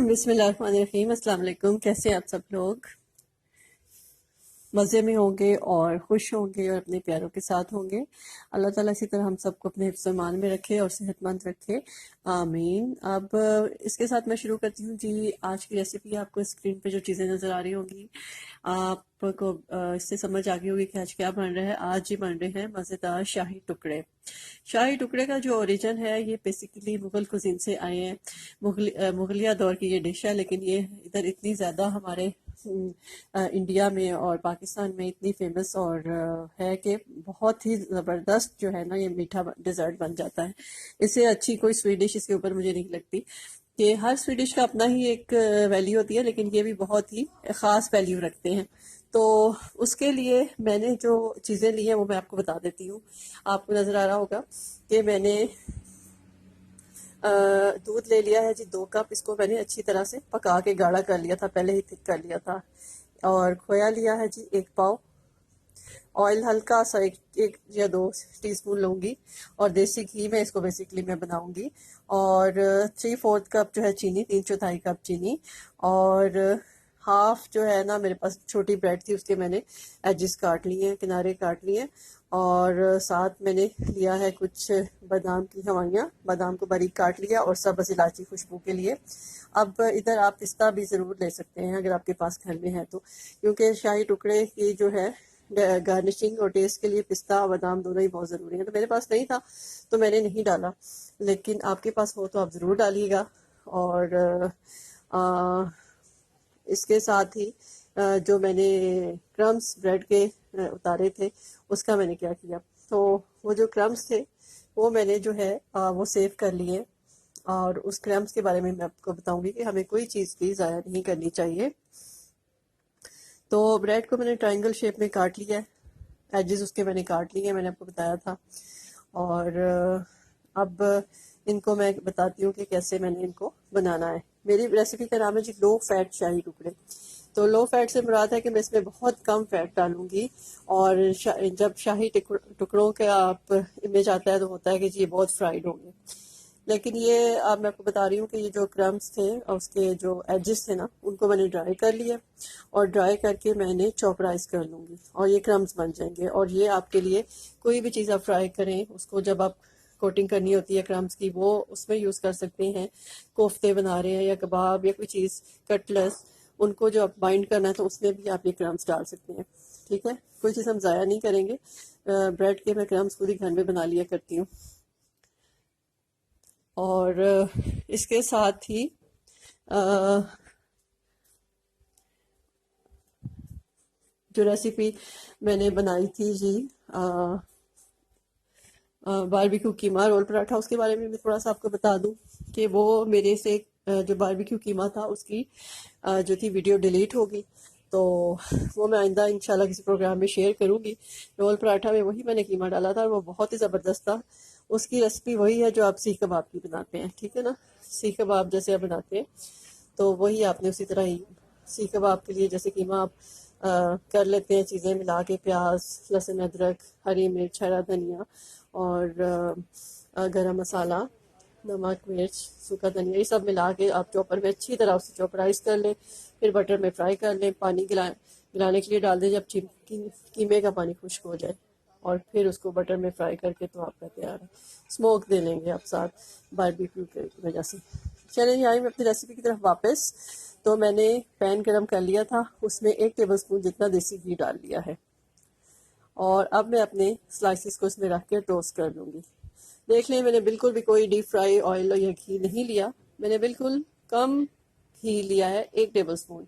बिस्मिल्लाहिर्रहमानिर्रहीम। अस्सलाम वालेकुम। कैसे हैं आप सब लोग? मज़े में होंगे और खुश होंगे और अपने प्यारों के साथ होंगे। अल्लाह ताला इसी तरह हम सबको अपने हिफ्ज़-ए-ईमान में रखे और सेहतमंद रखे, आमीन। अब इसके साथ मैं शुरू करती हूँ जी। आज की रेसिपी आपको स्क्रीन पे जो चीज़ें नज़र आ रही होंगी, आपको इससे समझ आ गई होगी कि आज क्या बन रहा है। आज ही बन रहे हैं मज़ेदार शाही टुकड़े। शाही टुकड़े का जो ओरिजिन है ये बेसिकली मुग़ल कुज़ीन से आए हैं। मुगलिया दौर की ये डिश है, लेकिन ये इधर इतनी ज़्यादा हमारे इंडिया में और पाकिस्तान में इतनी फेमस और है कि बहुत ही ज़बरदस्त जो है ना ये मीठा डिज़र्ट बन जाता है। इससे अच्छी कोई स्वीट डिश इसके ऊपर मुझे नहीं लगती। कि हर स्वीट डिश का अपना ही एक वैल्यू होती है, लेकिन ये भी बहुत ही ख़ास वैल्यू रखते हैं। तो उसके लिए मैंने जो चीज़ें ली हैं वो मैं आपको बता देती हूँ। आपको नज़र आ रहा होगा कि मैंने दूध ले लिया है जी 2 कप। इसको मैंने अच्छी तरह से पका के गाढ़ा कर लिया था, पहले ही थिक कर लिया था। और खोया लिया है जी 1 पाव। ऑयल हल्का सा एक या 2 टीस्पून लूँगी। और देसी घी में इसको बेसिकली मैं बनाऊंगी। और 3/4 कप जो है चीनी, 3/4 कप चीनी। और हाफ जो है ना, मेरे पास छोटी ब्रेड थी, उसके मैंने एजेस काट लिए हैं, किनारे काट लिए हैं। और साथ मैंने लिया है कुछ बादाम की हवाइयाँ, बादाम को बारीक काट लिया, और सब्ज़ इलायची खुशबू के लिए। अब इधर आप पिस्ता भी ज़रूर ले सकते हैं अगर आपके पास घर में है तो, क्योंकि शाही टुकड़े की जो है गार्निशिंग और टेस्ट के लिए पिस्ता बादाम दोनों ही बहुत ज़रूरी है। तो मेरे पास नहीं था तो मैंने नहीं डाला, लेकिन आपके पास हो तो आप ज़रूर डालिएगा। और इसके साथ ही जो मैंने क्रम्स ब्रेड के उतारे थे, उसका मैंने क्या किया, तो वो जो क्रम्स थे वो मैंने जो है वो सेव कर लिए। और उस क्रम्स के बारे में मैं आपको बताऊंगी कि हमें कोई चीज़ भी ज़ाया नहीं करनी चाहिए। तो ब्रेड को मैंने ट्रायंगल शेप में काट लिया है, एजेस उसके मैंने काट लिए, मैंने आपको बताया था। और अब इनको मैं बताती हूँ कि कैसे मैंने इनको बनाना है। मेरी रेसिपी का नाम है जी लो फैट शाही टुकड़े। तो लो फैट से मुराद है कि मैं इसमें बहुत कम फैट डालूंगी। और जब शाही टुकड़ों का आप इमेज आता है तो होता है कि जी ये बहुत फ्राइड होंगे, लेकिन ये अब मैं आपको बता रही हूँ कि ये जो क्रम्स थे और उसके जो एजेस थे ना, उनको मैंने ड्राई कर लिया। और ड्राई करके मैंने चॉपराइज कर लूँगी और ये क्रम्स बन जाएंगे। और ये आपके लिए कोई भी चीज़ आप फ्राई करें, उसको जब आप कोटिंग करनी होती है क्रम्स की, वो उसमें यूज़ कर सकते हैं। कोफ्ते बना रहे हैं या कबाब या कोई चीज़, कटलेस, उनको जो आप बाइंड करना है तो उसमें भी आप ये क्रम्स डाल सकते हैं। ठीक है, कोई चीज़ हम ज़ाया नहीं करेंगे। ब्रेड के मैं क्रम्स खुद ही घर में बना लिया करती हूँ। और इसके साथ ही जो रेसिपी मैंने बनाई थी जी बारबेक्यू कीमा रोल पराठा, उसके बारे में मैं थोड़ा सा आपको बता दूं कि वो मेरे से जो बारबेक्यू कीमा था उसकी जो थी वीडियो डिलीट होगी, तो वो मैं आइंदा इंशाल्लाह किसी प्रोग्राम में शेयर करूंगी। रोल पराठा में वही मैंने कीमा डाला था और वो बहुत ही ज़बरदस्त था। उसकी रेसिपी वही है जो आप सीख कबाब की बनाते हैं, ठीक है ना। सीख कबाब जैसे आप बनाते हैं तो वही आपने उसी तरह ही सीख कबाब के लिए जैसे कीमा आप कर लेते हैं, चीज़ें मिला के, प्याज, लहसुन, अदरक, हरी मिर्च, हरा धनिया और गरम मसाला, नमक, मिर्च, सूखा धनिया, ये सब मिला के आप चॉपर में अच्छी तरह उसे चॉपराइज कर लें। फिर बटर में फ्राई कर लें, पानी गिलाने के लिए डाल दें जब कीमे का पानी खुश्क हो जाए। और फिर उसको बटर में फ्राई करके तो आपका तैयार है। स्मोक दे लेंगे आप साथ बारबेक्यू की वजह से। चलिए आई मैं अपनी रेसिपी की तरफ वापस। तो मैंने पैन गरम कर लिया था, उसमें 1 टेबलस्पून जितना देसी घी डाल लिया है। और अब मैं अपने स्लाइसिस को इसमें रख के टोस्ट कर लूँगी। देख लें, मैंने बिल्कुल भी कोई डीप फ्राई ऑयल या घी नहीं लिया, मैंने बिल्कुल कम घी लिया है, 1 टेबलस्पून।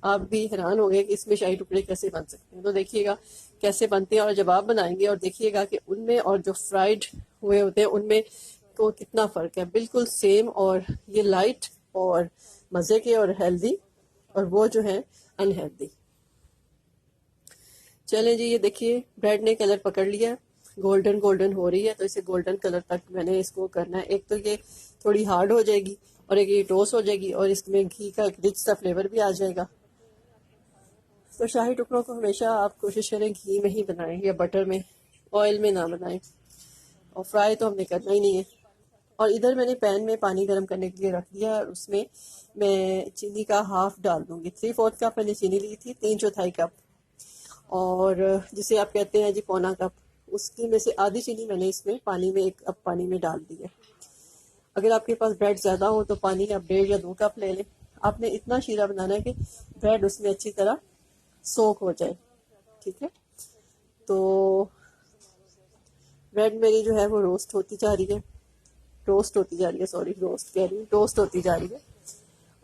आप भी हैरान हो गए कि इसमें शाही टुकड़े कैसे बन सकते हैं, तो देखिएगा कैसे बनते हैं। और जब आप बनाएंगे और देखिएगा कि उनमें और जो फ्राइड हुए होते हैं उनमें तो कितना फ़र्क है, बिल्कुल सेम। और ये लाइट और मज़े के और हेल्दी, और वो जो है अनहेल्दी। चलें जी, ये देखिए ब्रेड ने कलर पकड़ लिया है, गोल्डन गोल्डन हो रही है, तो इसे गोल्डन कलर तक मैंने इसको करना है। एक तो ये थोड़ी हार्ड हो जाएगी और एक ये टोस्ट हो जाएगी और इसमें घी का रिच सा फ्लेवर भी आ जाएगा। तो शाही टुकड़ों को हमेशा आप कोशिश करें घी में ही बनाएं या बटर में, ऑयल में ना बनाएं। और फ्राई तो हमने करना ही नहीं है। और इधर मैंने पैन में पानी गर्म करने के लिए रख दिया और उसमें मैं चीनी का हाफ डाल दूंगी। 3/4 कप मैंने चीनी ली थी, 3/4 कप, और जिसे आप कहते हैं जी पौना कप, उसकी में से आधी चीनी मैंने इसमें पानी में 1 कप पानी में डाल दी है। अगर आपके पास ब्रेड ज़्यादा हो तो पानी आप 1.5 या 2 कप ले लें। आपने इतना शीरा बनाना है कि ब्रेड उसमें अच्छी तरह सोक हो जाए, ठीक है। तो ब्रेड मेरी जो है वो रोस्ट होती जा रही है, सॉरी, रोस्ट कह रही हूँ, टोस्ट होती जा रही है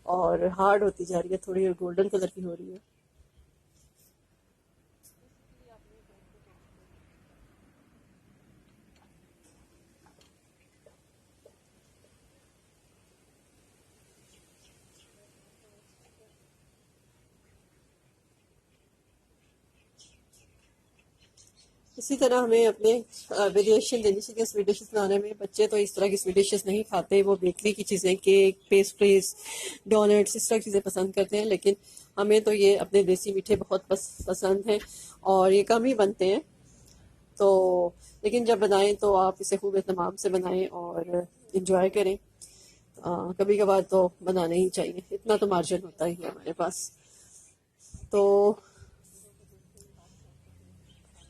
और हार्ड होती जा रही है, थोड़ी गोल्डन कलर की हो रही है। इसी तरह हमें अपने वेरिएशन देनी चाहिए स्वीट डिशेस बनाने में। बच्चे तो इस तरह की स्वीट डिशेस नहीं खाते, वो बेकरी की चीज़ें, केक, पेस्ट्रीज, डोनट्स, इस तरह की चीज़ें पसंद करते हैं, लेकिन हमें तो ये अपने देसी मीठे बहुत पसंद हैं और ये कम ही बनते हैं। तो लेकिन जब बनाएं तो आप इसे खूब एहतमाम से बनाएं और इन्जॉय करें। कभी कभार तो बनाने ही चाहिए, इतना तो मार्जिन होता ही है हमारे पास। तो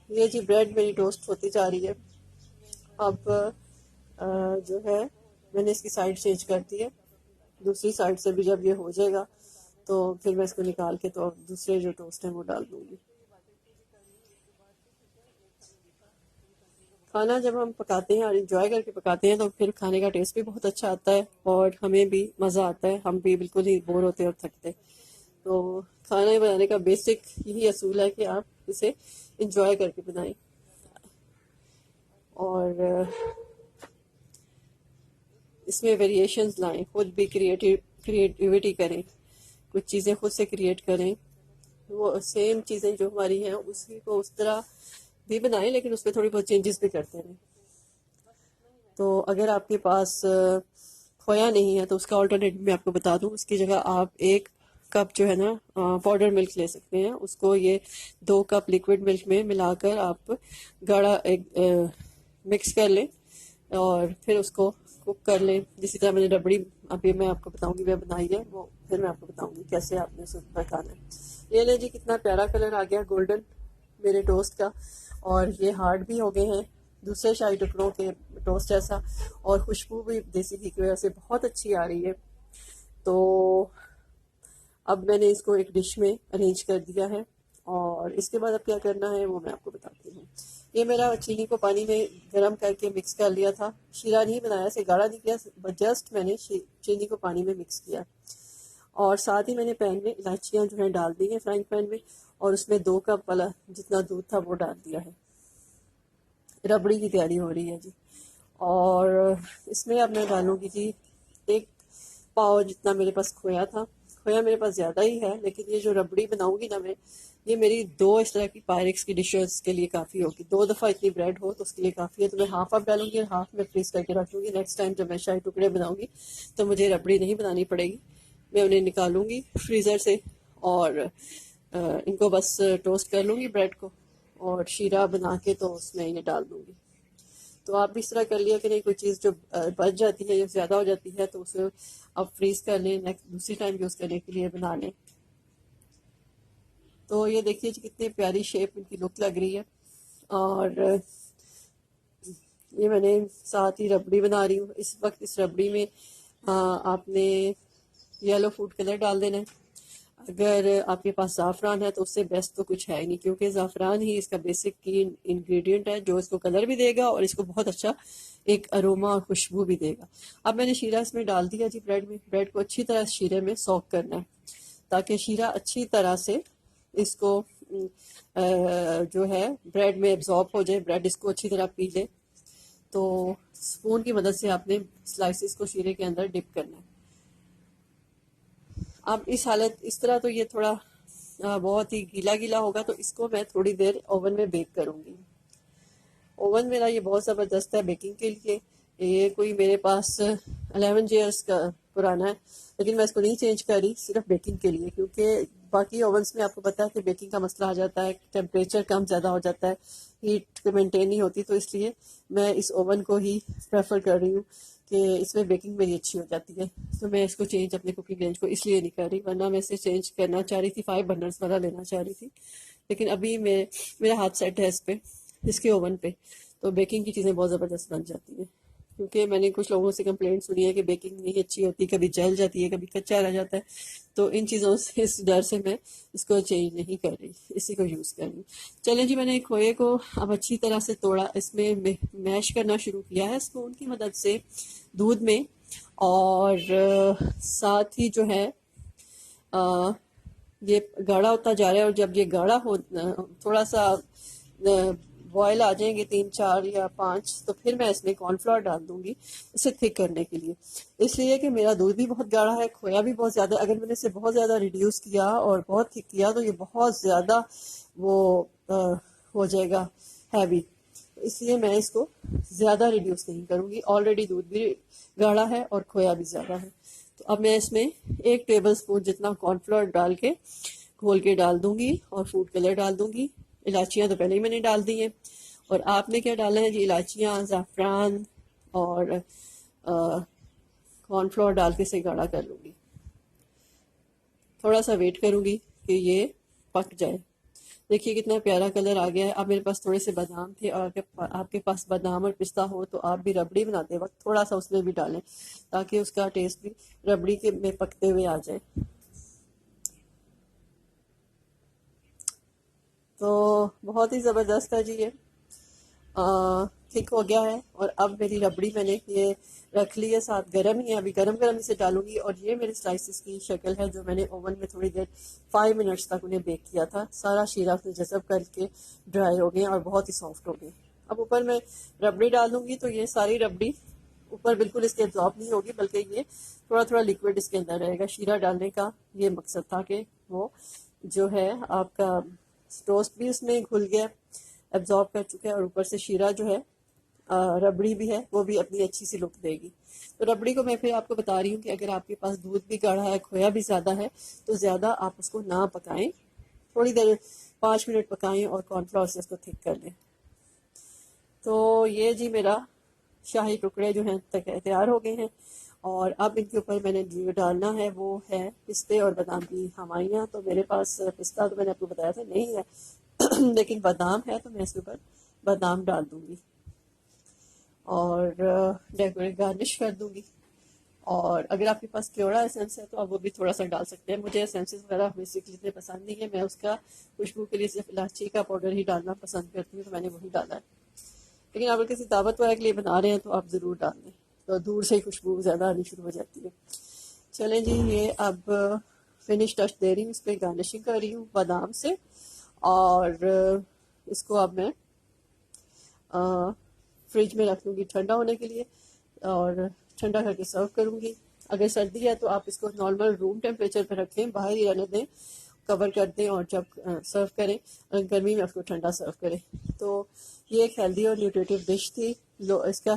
ये जी ब्रेड मेरी टोस्ट होती जा रही है। अब जो है मैंने इसकी साइड चेंज कर दी है। दूसरी साइड से भी जब ये हो जाएगा तो फिर मैं इसको निकाल के तो दूसरे जो टोस्ट हैं वो डाल दूंगी। खाना जब हम पकाते हैं और इंजॉय करके पकाते हैं तो फिर खाने का टेस्ट भी बहुत अच्छा आता है और हमें भी मज़ा आता है, हम भी बिल्कुल ही बोर होते और थकते। तो खाना बनाने का बेसिक यही असूल है कि आप इसे इंजॉय करके बनाएं और इसमें वेरिएशंस लाएं, खुद भी क्रिएटिविटी करें, कुछ चीज़ें खुद से क्रिएट करें। वो सेम चीज़ें जो हमारी हैं उसी को उस तरह भी बनाएं, लेकिन उसमें थोड़ी बहुत चेंजेस भी करते रहें। तो अगर आपके पास खोया नहीं है तो उसका ऑल्टरनेटिव मैं आपको बता दूं, उसकी जगह आप 1 कप जो है ना पाउडर मिल्क ले सकते हैं। उसको ये 2 कप लिक्विड मिल्क में मिलाकर आप गाढ़ा एक मिक्स कर लें और फिर उसको कुक कर लें। जिसी तरह मैंने रबड़ी अभी मैं आपको बताऊंगी मैं बनाई है, वो फिर मैं आपको बताऊंगी कैसे आपने उसे पकाना है। ये ले जी, कितना प्यारा कलर आ गया गोल्डन मेरे टोस्ट का, और ये हार्ड भी हो गए हैं दूसरे शाही टुकड़ों के टोस्ट जैसा, और खुशबू भी देसी घी की वजह से बहुत अच्छी आ रही है। तो अब मैंने इसको एक डिश में अरेंज कर दिया है और इसके बाद अब क्या करना है वो मैं आपको बताती हूँ। ये मेरा चीनी को पानी में गर्म करके मिक्स कर लिया था, शीरा नहीं बनाया, इसे गाढ़ा नहीं किया, जस्ट मैंने चीनी को पानी में मिक्स किया। और साथ ही मैंने पैन में इलायचियाँ जो है डाल दी हैं फ्राइंग पैन में, और उसमें 2 कप वाला जितना दूध था वो डाल दिया है। रबड़ी की तैयारी हो रही है जी। और इसमें अब मैं डालूंगी जी 1 पाव जितना मेरे पास खोया था। खोया मेरे पास ज़्यादा ही है, लेकिन ये जो रबड़ी बनाऊंगी ना मैं, ये मेरी 2 इस तरह की पायरेक्स की डिशेस के लिए काफ़ी होगी। 2 दफ़ा इतनी ब्रेड हो तो उसके लिए काफ़ी है। तो मैं हाफ डालूंगी और हाफ में फ्रीज करके रख लूँगी। नेक्स्ट टाइम जब मैं शाही टुकड़े बनाऊंगी तो मुझे रबड़ी नहीं बनानी पड़ेगी, मैं उन्हें निकालूंगी फ्रीज़र से और इनको बस टोस्ट कर लूँगी ब्रेड को और शीरा बना के तो उसमें इन्हें डाल दूँगी। तो आप भी इस तरह कर लिया कि नहीं, कोई चीज़ जो बच जाती है या ज़्यादा हो जाती है तो उसे आप फ्रीज कर लें, नेक्स्ट दूसरी टाइम यूज़ करने के लिए बना लें। तो ये देखिए जी कितनी प्यारी शेप इनकी लुक लग रही है। और ये मैंने साथ ही रबड़ी बना रही हूँ इस वक्त। इस रबड़ी में आपने येलो फूड कलर डाल देना है। अगर आपके पास ज़ाफ़रान है तो उससे बेस्ट तो कुछ है ही नहीं, क्योंकि ज़ाफ़रान ही इसका बेसिक की इंग्रेडिएंट है जो इसको कलर भी देगा और इसको बहुत अच्छा एक अरोमा और खुशबू भी देगा। अब मैंने शीरा इसमें डाल दिया जी ब्रेड में। ब्रेड को अच्छी तरह शीरे में सॉक करना है ताकि शीरा अच्छी तरह से इसको जो है ब्रेड में एब्जॉर्ब हो जाए, ब्रेड इसको अच्छी तरह पी ले। तो स्पून की मदद से आपने स्लाइसिस को शीरे के अंदर डिप करना है। अब इस हालत इस तरह तो ये थोड़ा बहुत ही गीला गीला होगा, तो इसको मैं थोड़ी देर ओवन में बेक करूंगी। ओवन मेरा ये बहुत ज़बरदस्त है बेकिंग के लिए। ये कोई मेरे पास 11 ईयर्स का पुराना है, लेकिन मैं इसको नहीं चेंज करी सिर्फ बेकिंग के लिए, क्योंकि बाकी ओवन्स में आपको पता है कि बेकिंग का मसला आ जाता है, टेम्परेचर कम ज़्यादा हो जाता है, हीट मेंटेन नहीं होती, तो इसलिए मैं इस ओवन को ही प्रेफर कर रही हूँ। कि इसमें बेकिंग मेरी अच्छी हो जाती है। तो मैं इसको चेंज अपने कुकिंग रेंज को इसलिए नहीं कर रही, वरना मैं इसे चेंज करना चाह रही थी, 5 बर्नर्स वाला लेना चाह रही थी। लेकिन अभी मेरा हाथ सेट है इस पे, इसके ओवन पे, तो बेकिंग की चीज़ें बहुत ज़बरदस्त बन जाती हैं। क्योंकि मैंने कुछ लोगों से कंप्लेंट सुनी है कि बेकिंग नहीं अच्छी होती, कभी जल जाती है, कभी कच्चा रह जाता है। तो इन चीज़ों से, इस डर से मैं इसको चेंज नहीं कर रही, इसी को यूज़ कर रही। चलें जी, मैंने खोए को अब अच्छी तरह से तोड़ा, इसमें मैश करना शुरू किया है स्पून की मदद से दूध में। और साथ ही जो है ये गाढ़ा होता जा रहा है, और जब ये गाढ़ा हो, थोड़ा सा बॉयल आ जाएंगे 3 4 या 5, तो फिर मैं इसमें कॉर्नफ्लोर डाल दूंगी इसे थिक करने के लिए। इसलिए कि मेरा दूध भी बहुत गाढ़ा है, खोया भी बहुत ज़्यादा। अगर मैंने इसे बहुत ज़्यादा रिड्यूस किया और बहुत थिक किया तो ये बहुत ज़्यादा वो हो जाएगा हैवी। इसलिए मैं इसको ज़्यादा रिड्यूस नहीं करूँगी। ऑलरेडी दूध भी गाढ़ा है और खोया भी ज़्यादा है। तो अब मैं इसमें 1 टेबल स्पून जितना कॉर्नफ्लोर डाल के घोल के डाल दूंगी, और फूड कलर डाल दूंगी। इलायचियाँ तो पहले ही मैंने डाल दी हैं। और आपने क्या डालना है जी, इलायचियाँ, ज़ाफ़रान और कॉर्नफ्लोर डाल के इसे गाढ़ा कर लूँगी। थोड़ा सा वेट करूँगी कि ये पक जाए। देखिए कितना प्यारा कलर आ गया है। अब मेरे पास थोड़े से बादाम थे, और आपके पास बादाम और पिस्ता हो तो आप भी रबड़ी बनाते वक्त थोड़ा सा उसमें भी डालें, ताकि उसका टेस्ट भी रबड़ी के में पकते हुए आ जाए। तो बहुत ही ज़बरदस्त है जी ये, थिक हो गया है। और अब मेरी रबड़ी मैंने ये रख ली है, साथ गर्म ही है, अभी गरम गरम इसे डालूंगी। और ये मेरे स्लाइसिस की शक्ल है जो मैंने ओवन में थोड़ी देर 5 मिनट्स तक उन्हें बेक किया था। सारा शीरा उसने जज़ब करके ड्राई हो गए और बहुत ही सॉफ्ट हो गए। अब ऊपर मैं रबड़ी डाल दूंगी, तो ये सारी रबड़ी ऊपर बिल्कुल इसके एब्जॉर्ब नहीं होगी, बल्कि ये थोड़ा थोड़ा लिक्विड इसके अंदर रहेगा। शीरा डालने का ये मकसद था कि वो जो है आपका टोस्ट भी उसमें घुल गया, एब्जॉर्ब कर चुका है, और ऊपर से शीरा जो है रबड़ी भी है, वो भी अपनी अच्छी सी लुक देगी। तो रबड़ी को मैं फिर आपको बता रही हूँ कि अगर आपके पास दूध भी गाढ़ा है, खोया भी ज़्यादा है, तो ज़्यादा आप उसको ना पकाएं, थोड़ी देर 5 मिनट पकाएं और कॉर्नफ्लोर से उसको थिक कर लें। तो ये जी मेरा शाही टुकड़े जो हैं तैयार हो गए हैं। और अब इनके ऊपर मैंने जो डालना है वो है पिस्ते और बादाम की हमाइयाँ। तो मेरे पास पिस्ता तो मैंने आपको बताया था नहीं है लेकिन बादाम है, तो मैं इसके ऊपर बादाम डाल दूंगी और डेकोरेट गार्निश कर दूंगी। और अगर आपके पास केवड़ा एसेंस है तो आप वो भी थोड़ा सा डाल सकते हैं। मुझे एसेंसेस वगैरह बेसिकली इतने पसंद नहीं है, मैं उसका खुशबू के लिए सिर्फ इलायची का पाउडर ही डालना पसंद करती हूँ, तो मैंने वही डाला है। लेकिन अगर किसी दावत वगैरह के लिए बना रहे हैं तो आप ज़रूर डाल दें, तो दूर से ही खुशबू ज़्यादा आनी शुरू हो जाती है। चलें जी, ये अब फिनिश टच दे रही हूँ, इस पर गार्निशिंग कर रही हूँ बादाम से। और इसको अब मैं फ्रिज में रख लूँगी ठंडा होने के लिए, और ठंडा करके सर्व करूँगी। अगर सर्दी है तो आप इसको नॉर्मल रूम टेम्परेचर पर रखें, बाहर ही रहने दें, कवर कर दें, और जब सर्व करें गर्मी में उसको ठंडा सर्व करें। तो ये एक हेल्दी और न्यूट्रिटिव डिश थी। लो इसका